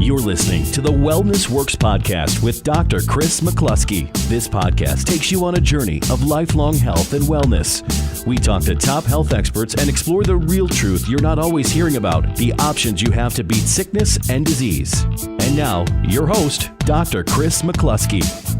You're listening to the Wellness Works podcast with Dr. Kris McClusky. This podcast takes you on a journey of lifelong health and wellness. We talk to top health experts and explore the real truth you're not always hearing about, the options you have to beat sickness and disease. And now, your host, Dr. Kris McClusky.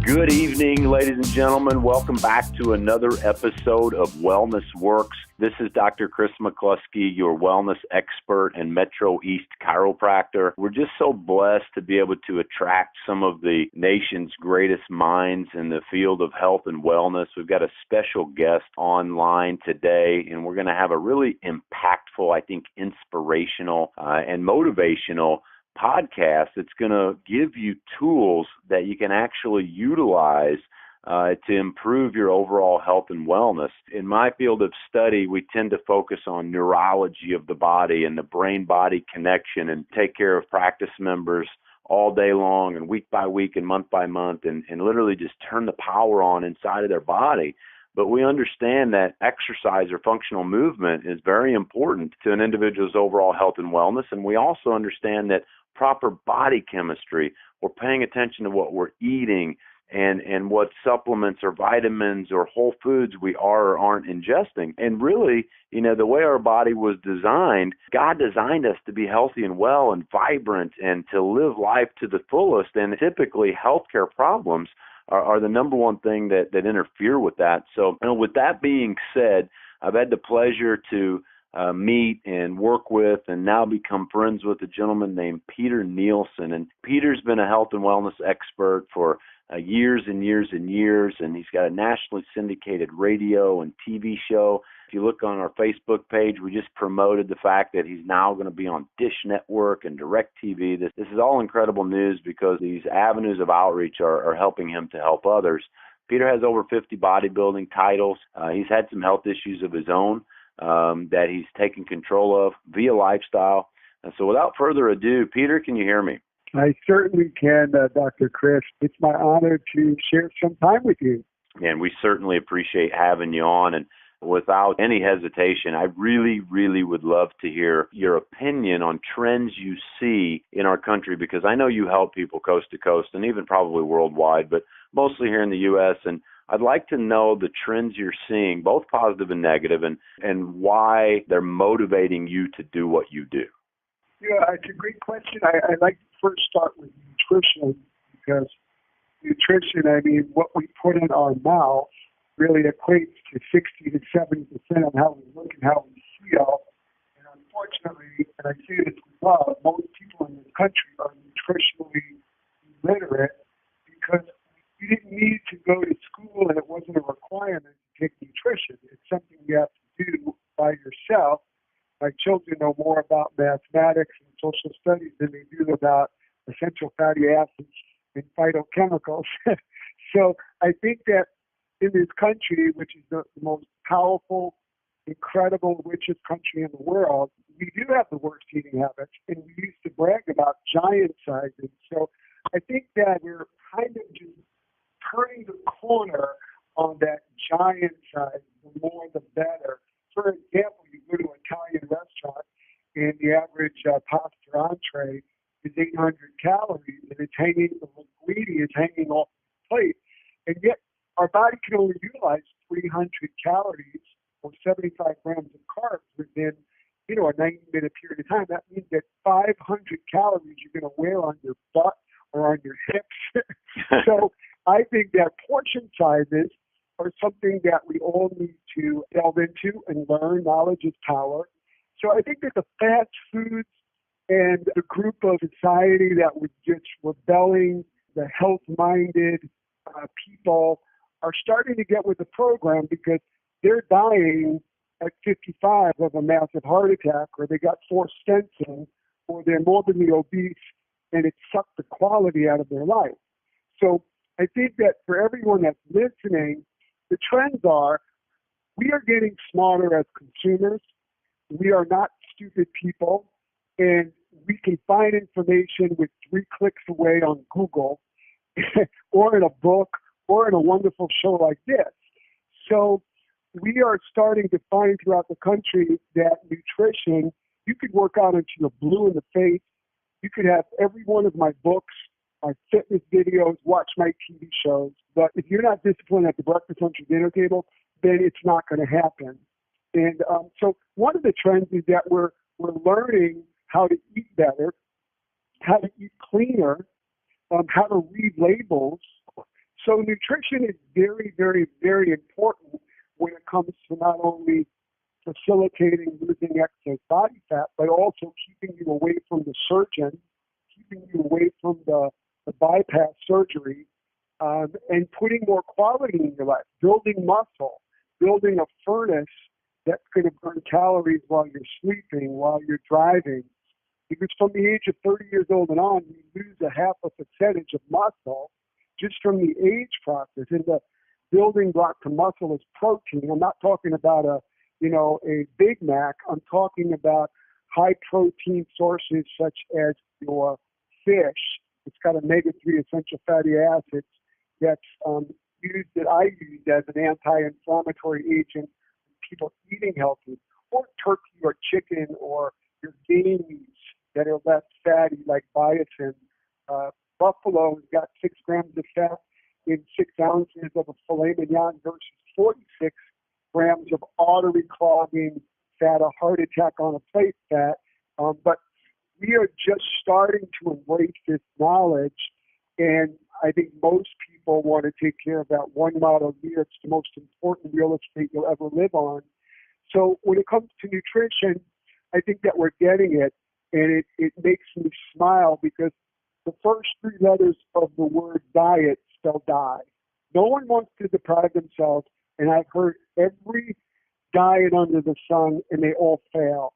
Good evening, ladies and gentlemen. Welcome back to another episode of Wellness Works. This is Dr. Kris McClusky, your wellness expert and Metro East chiropractor. We're just so blessed to be able to attract some of the nation's greatest minds in the field of health and wellness. We've got a special guest online today, and we're going to have a really impactful, I think, inspirational and motivational podcast that's going to give you tools that you can actually utilize to improve your overall health and wellness. In my field of study, we tend to focus on neurology of the body and the brain-body connection and take care of practice members all day long and week by week and month by month and literally just turn the power on inside of their body. But we understand that exercise or functional movement is very important to an individual's overall health and wellness. And we also understand that proper body chemistry, we're paying attention to what we're eating and what supplements or vitamins or whole foods we are or aren't ingesting. And really, the way our body was designed, God designed us to be healthy and well and vibrant and to live life to the fullest. And typically, healthcare problems are the number one thing that interfere with that. So with that being said, I've had the pleasure to meet and work with and now become friends with a gentleman named Peter Neilsen. And Peter's been a health and wellness expert for years and years and years, and he's got a nationally syndicated radio and TV show. If you look on our Facebook page, we just promoted the fact that he's now going to be on Dish Network and DirecTV. This is all incredible news because these avenues of outreach are helping him to help others. Peter has over 50 bodybuilding titles. He's had some health issues of his own that he's taken control of via lifestyle. And so without further ado, Peter, can you hear me? I certainly can, Dr. Kris. It's my honor to share some time with you. And we certainly appreciate having you on. And without any hesitation, I really, really would love to hear your opinion on trends you see in our country, because I know you help people coast to coast and even probably worldwide, but mostly here in the U.S. And I'd like to know the trends you're seeing, both positive and negative, and why they're motivating you to do what you do. Yeah, it's a great question. I'd like to first start with nutrition, because nutrition, what we put in our mouth really equates to 60 to 70% of how we look and how we feel. And unfortunately, and I say this with love, most people in this country are nutritionally illiterate because you didn't need to go to school and it wasn't a requirement to take nutrition. It's something you have to do by yourself. My children know more about mathematics and social studies than they do about essential fatty acids and phytochemicals. So I think that in this country, which is the most powerful, incredible, richest country in the world, we do have the worst eating habits, and we used to brag about giant sizes. So I think that we're kind of just turning the corner on that giant size. The more, the better. For example, you go to an Italian restaurant, and the average pasta entree is 800 calories, and it's hanging, the linguine is hanging off the plate. And yet, our body can only utilize 300 calories or 75 grams of carbs within, a 90-minute period of time. That means that 500 calories you're going to wear on your butt or on your hips. So I think that portion sizes are something that we all need to delve into and learn. Knowledge is power. So I think that the fast foods and the group of society that was just rebelling, the health-minded people, are starting to get with the program because they're dying at 55 of a massive heart attack, or they got 4 stents in, or they're morbidly obese, and it sucked the quality out of their life. So I think that for everyone that's listening, the trends are we are getting smarter as consumers. We are not stupid people, and we can find information with 3 clicks away on Google or in a book or in a wonderful show like this. So we are starting to find throughout the country that nutrition, you could work out until you're blue in the face You could have every one of my books, my fitness videos, watch my TV shows, but if you're not disciplined at the breakfast, lunch, and dinner table, then it's not going to happen. And so one of the trends is that we're learning how to eat better, how to eat cleaner, how to read labels. So nutrition is very, very, very important when it comes to not only facilitating losing excess body fat, but also keeping you away from the surgeon, keeping you away from the bypass surgery, and putting more quality in your life, building muscle, building a furnace that's going to burn calories while you're sleeping, while you're driving. Because from the age of 30 years old and on, you lose a half a percentage of muscle just from the age process. And the building block to muscle is protein. I'm not talking about a Big Mac. I'm talking about high protein sources such as your fish. It's got omega-3 essential fatty acids that's that I use as an anti-inflammatory agent in people eating healthy, or turkey or chicken or your game meats that are less fatty like biotin. Buffalo has got 6 grams of fat in 6 ounces of a filet mignon versus 46 grams of artery clogging fat, a heart attack on a plate fat. But we are just starting to embrace this knowledge, and I think most people want to take care of that one model year. It's the most important real estate you'll ever live on. So when it comes to nutrition, I think that we're getting it, and it makes me smile because the first 3 letters of the word diet spell die. No one wants to deprive themselves, and I've heard every diet under the sun, and they all fail.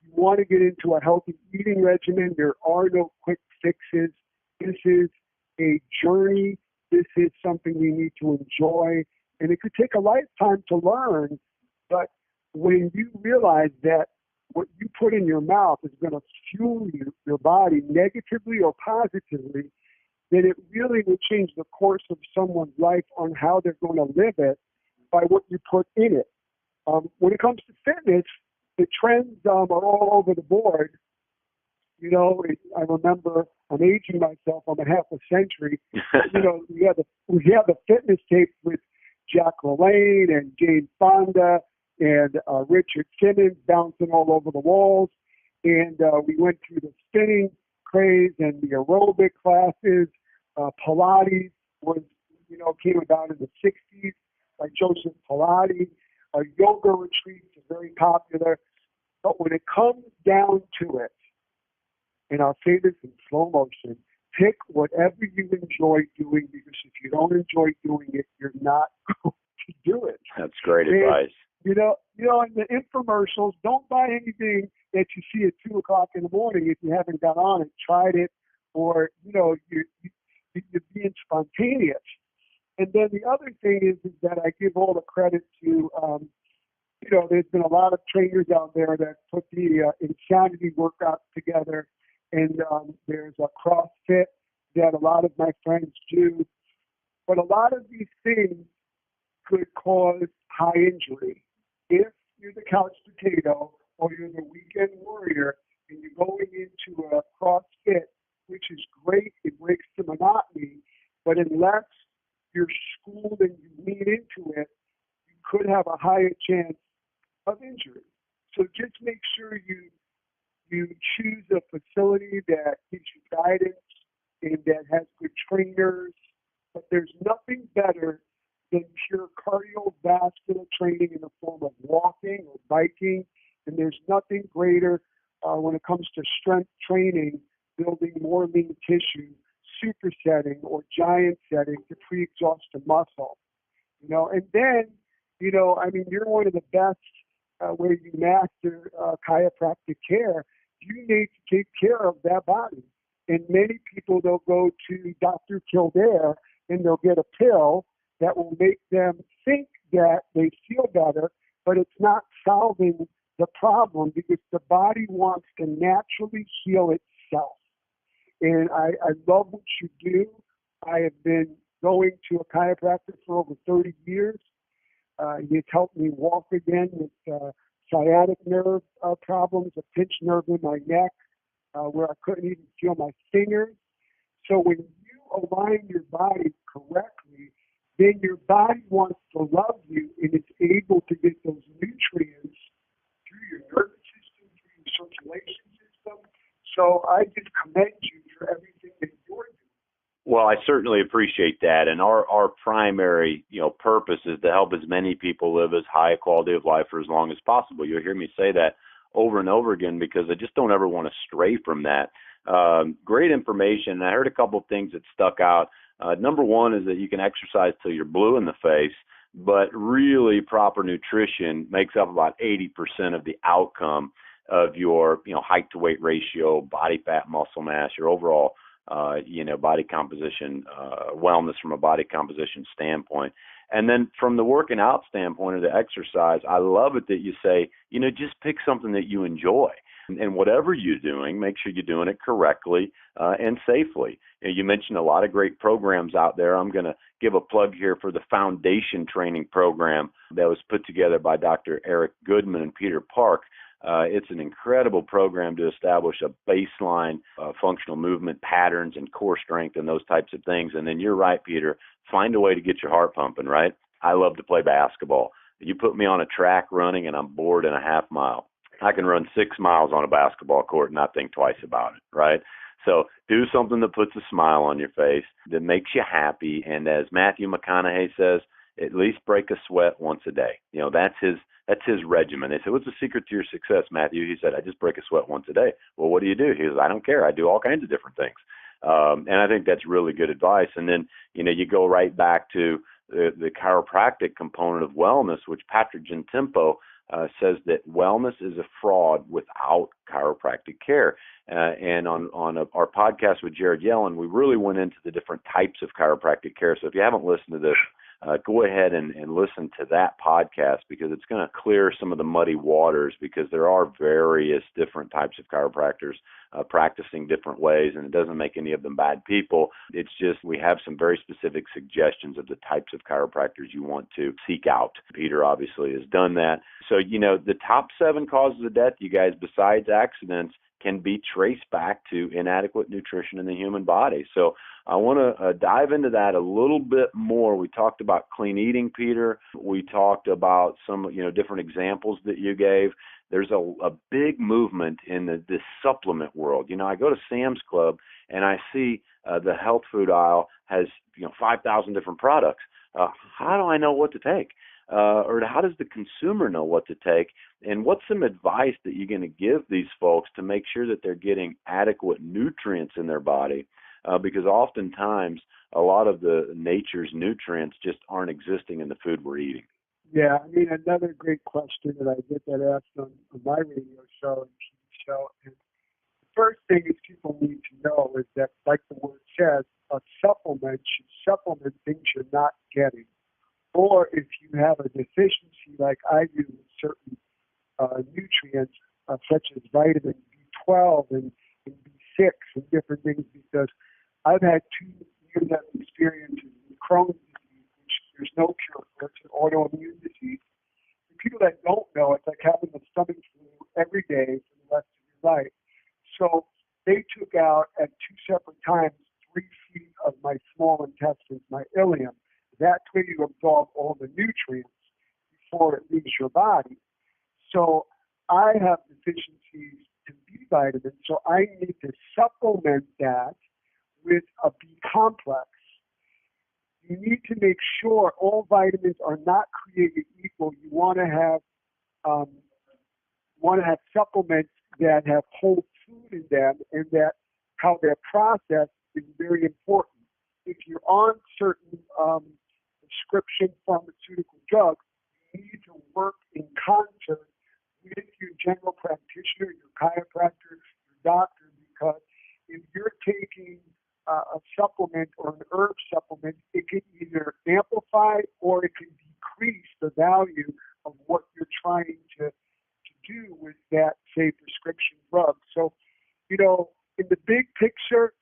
You want to get into a healthy eating regimen. There are no quick fixes. This is a journey. This is something we need to enjoy, and it could take a lifetime to learn, but when you realize that what you put in your mouth is going to fuel your body negatively or positively, then it really will change the course of someone's life on how they're going to live it by what you put in it. When it comes to fitness, the trends are all over the board. I remember I'm aging myself. I'm a half a century. We had the fitness tapes with Jack LaLanne and Jane Fonda and Richard Simmons bouncing all over the walls. And we went through the spinning craze and the aerobic classes. Pilates came about in the 60s by Joseph Pilates. Yoga retreats are very popular. But when it comes down to it, and I'll say this in slow motion, pick whatever you enjoy doing, because if you don't enjoy doing it, you're not going to do it. That's great advice. In the infomercials, don't buy anything that you see at 2 o'clock in the morning if you haven't got on it, tried it, or, you're being spontaneous. And then the other thing is that I give all the credit to, there's been a lot of trainers out there that put the insanity workouts together. And there's a CrossFit that a lot of my friends do. But a lot of these things could cause high injury. If you're the couch potato or you're the weekend warrior and you're going into a CrossFit, which is great, it breaks the monotony, but unless you're schooled and you lean into it, you could have a higher chance of injury. So just make sure you choose a facility that gives you guidance and that has good trainers. But there's nothing better than pure cardiovascular training in the form of walking or biking. And there's nothing greater when it comes to strength training, building more lean tissue, supersetting or giant setting to pre-exhaust the muscle. And then, you're one of the best where you master chiropractic care. You need to take care of that body. And many people, they'll go to Dr. Kildare and they'll get a pill that will make them think that they feel better, but it's not solving the problem because the body wants to naturally heal itself. And I love what you do. I have been going to a chiropractor for over 30 years. He's helped me walk again with sciatic nerve problems, a pinched nerve in my neck. where I couldn't even feel my fingers. So when you align your body correctly, then your body wants to love you, and it's able to get those nutrients through your nervous system, through your circulation system. So I just commend you for everything that you're doing. Well, I certainly appreciate that, and our primary, purpose is to help as many people live as high a quality of life for as long as possible. You'll hear me say that over and over again because I just don't ever want to stray from that. Great information. I heard a couple of things that stuck out. Number one is that you can exercise till you're blue in the face, but really proper nutrition makes up about 80% of the outcome of your, height to weight ratio, body fat, muscle mass, your overall body composition, wellness from a body composition standpoint. And then from the working out standpoint of the exercise, I love it that you say, just pick something that you enjoy. And whatever you're doing, make sure you're doing it correctly and safely. You mentioned a lot of great programs out there. I'm going to give a plug here for the Foundation Training Program that was put together by Dr. Eric Goodman and Peter Park. It's an incredible program to establish a baseline functional movement patterns and core strength and those types of things. And then you're right, Peter, find a way to get your heart pumping, right? I love to play basketball. You put me on a track running and I'm bored in a half mile. I can run 6 miles on a basketball court and not think twice about it, right? So do something that puts a smile on your face, that makes you happy. And as Matthew McConaughey says, at least break a sweat once a day. That's his regimen. They said, what's the secret to your success, Matthew? He said, I just break a sweat once a day. Well, what do you do? He says, I don't care. I do all kinds of different things. And I think that's really good advice. And then, you go right back to the chiropractic component of wellness, which Patrick Gentempo says that wellness is a fraud without chiropractic care. And on our podcast with Jared Yellen, we really went into the different types of chiropractic care. So if you haven't listened to this, go ahead and listen to that podcast because it's going to clear some of the muddy waters because there are various different types of chiropractors practicing different ways, and it doesn't make any of them bad people. It's just we have some very specific suggestions of the types of chiropractors you want to seek out. Peter obviously has done that. So, the top 7 causes of death, you guys, besides accidents, can be traced back to inadequate nutrition in the human body. So I want to dive into that a little bit more. We talked about clean eating, Peter. We talked about some, different examples that you gave. There's a big movement in this supplement world. I go to Sam's Club and I see the health food aisle has, 5,000 different products. How do I know what to take? Or how does the consumer know what to take? And what's some advice that you're going to give these folks to make sure that they're getting adequate nutrients in their body? Because oftentimes a lot of the nature's nutrients just aren't existing in the food we're eating. Yeah, another great question that I get that asked on my radio show and TV show. And the first thing is people need to know is that, like the word says, a supplement should supplement things you're not getting. Or if you have a deficiency like I do in certain nutrients, such as vitamin B12 and B6 and different things, because I've had 2 near-death experiences with Crohn's disease, which there's no cure for. It's an autoimmune disease. And people that don't know, it's like having a stomach flu every day for the rest of your life. So they took out at 2 separate times 3 feet of my small intestines, my ileum. That's where you absorb all the nutrients before it leaves your body. So I have deficiencies in B vitamins, so I need to supplement that with a B complex. You need to make sure all vitamins are not created equal. You want to have supplements that have whole food in them, and that how they're processed is very important. If you're on certain prescription pharmaceutical drugs, you need to work in concert with your general practitioner, your chiropractor, your doctor, because if you're taking a supplement or an herb supplement, it can either amplify or it can decrease the value of what you're trying to do with that, say, prescription drug. So, in the big picture,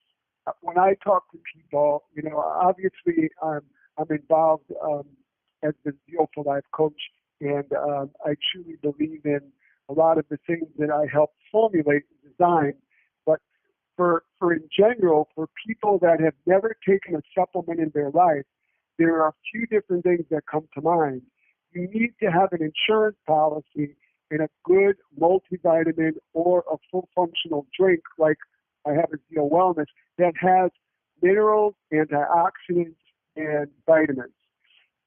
when I talk to people, obviously I'm involved as the Deal for Life coach, and I truly believe in a lot of the things that I help formulate and design. But in general, for people that have never taken a supplement in their life, there are a few different things that come to mind. You need to have an insurance policy and a good multivitamin or a full functional drink like I have at Zeal Wellness that has minerals, antioxidants, and vitamins.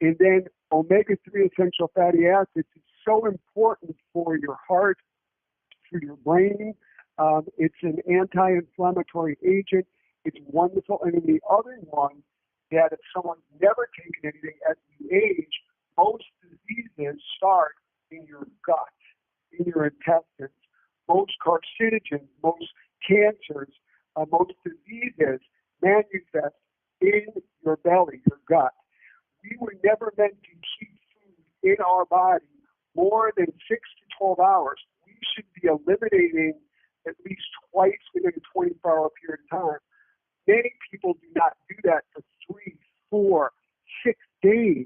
And then omega-3 essential fatty acids is so important for your heart, for your brain. It's an anti-inflammatory agent. It's wonderful. And then the other one, that if someone's never taken anything as you age, most diseases start in your gut, in your intestines. Most carcinogens, most cancers, most diseases manifest in your belly, your gut. We were never meant to keep food in our body more than 6 to 12 hours. We should be eliminating at least twice within a 24-hour period of time. Many people do not do that for 3, 4, 6 days.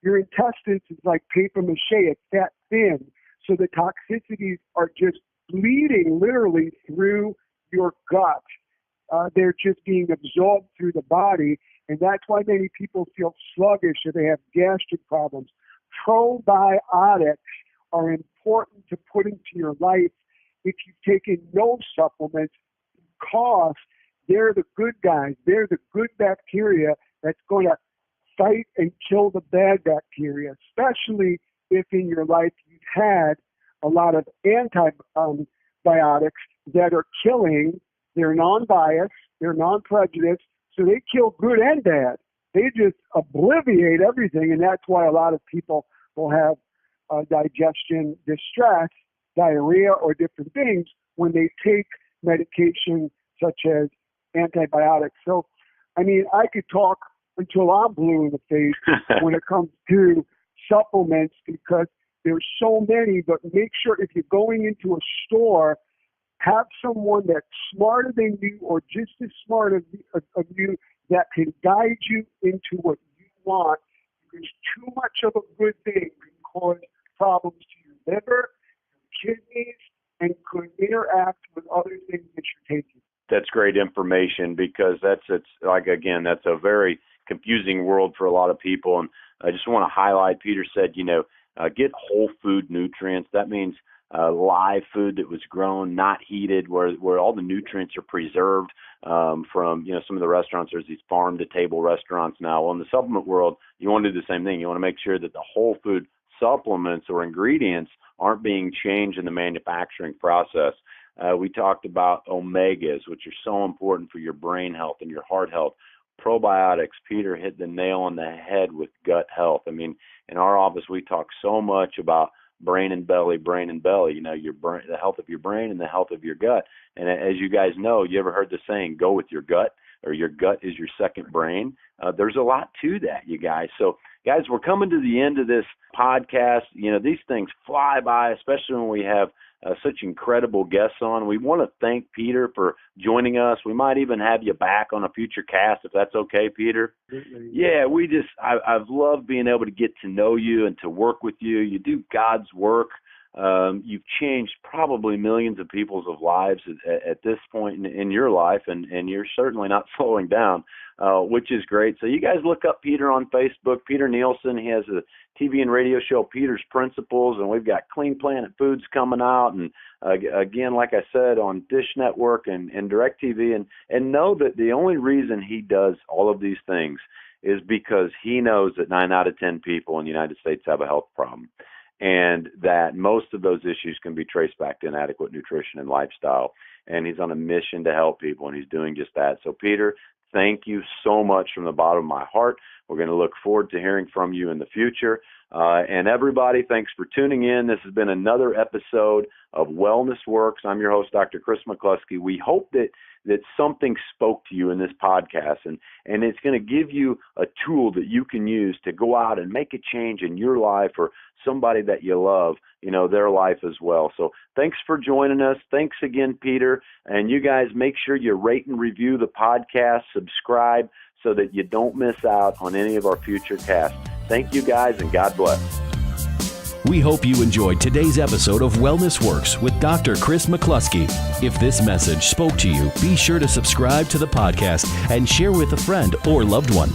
Your intestines is like paper mache. It's that thin. So the toxicities are just bleeding literally through your gut. They're just being absorbed through the body. And that's why many people feel sluggish or they have gastric problems. Probiotics are important to put into your life if you've taken no supplements, because they're the good guys. They're the good bacteria that's going to fight and kill the bad bacteria, especially if in your life you've had a lot of antibiotics that are killing. They're non-biased, they're non-prejudiced, so they kill good and bad. They just obliviate everything, and that's why a lot of people will have digestion distress, diarrhea, or different things when they take medication such as antibiotics. So, I mean, I could talk until I'm blue in the face when it comes to supplements, because there's so many, but make sure if you're going into a store, have someone that's smarter than you or just as smart of you that can guide you into what you want, because too much of a good thing can cause problems to your liver, your kidneys, and could interact with other things that you're taking. That's great information, because that's a very confusing world for a lot of people. And I just want to highlight, Peter said, get whole food nutrients. That means live food that was grown, not heated, where all the nutrients are preserved from, some of the restaurants. There's these farm-to-table restaurants now. Well, in the supplement world, you want to do the same thing. You want to make sure that the whole food supplements or ingredients aren't being changed in the manufacturing process. We talked about omegas, which are so important for your brain health and your heart health. Probiotics, Peter hit the nail on the head with gut health. I mean, in our office, we talk so much about brain and belly, your brain, the health of your brain and the health of your gut. And as you guys know, you ever heard the saying, go with your gut, or your gut is your second brain? There's a lot to that, you guys. So, guys, we're coming to the end of this podcast. These things fly by, especially when we have such incredible guests on. We want to thank Peter for joining us. We might even have you back on a future cast, if that's okay, Peter. Yeah, I've loved being able to get to know you and to work with you. You do God's work. You've changed probably millions of people's lives at this point in your life, and you're certainly not slowing down, which is great. So you guys look up Peter on Facebook, Peter Neilsen. He has a TV and radio show, Peter's Principles, and we've got Clean Planet Foods coming out, and again, like I said, on Dish Network and DirecTV, and know that the only reason he does all of these things is because he knows that 9 out of 10 people in the United States have a health problem, and that most of those issues can be traced back to inadequate nutrition and lifestyle. And he's on a mission to help people, and he's doing just that. So, Peter, thank you so much from the bottom of my heart. We're going to look forward to hearing from you in the future. And everybody, thanks for tuning in. This has been another episode of Wellness Works. I'm your host, Dr. Kris McClusky. We hope that something spoke to you in this podcast, and it's going to give you a tool that you can use to go out and make a change in your life or somebody that you love, their life as well. So thanks for joining us. Thanks again, Peter. And you guys, make sure you rate and review the podcast, subscribe, so that you don't miss out on any of our future casts. Thank you, guys, and God bless. We hope you enjoyed today's episode of Wellness Works with Dr. Kris McClusky. If this message spoke to you, be sure to subscribe to the podcast and share with a friend or loved one.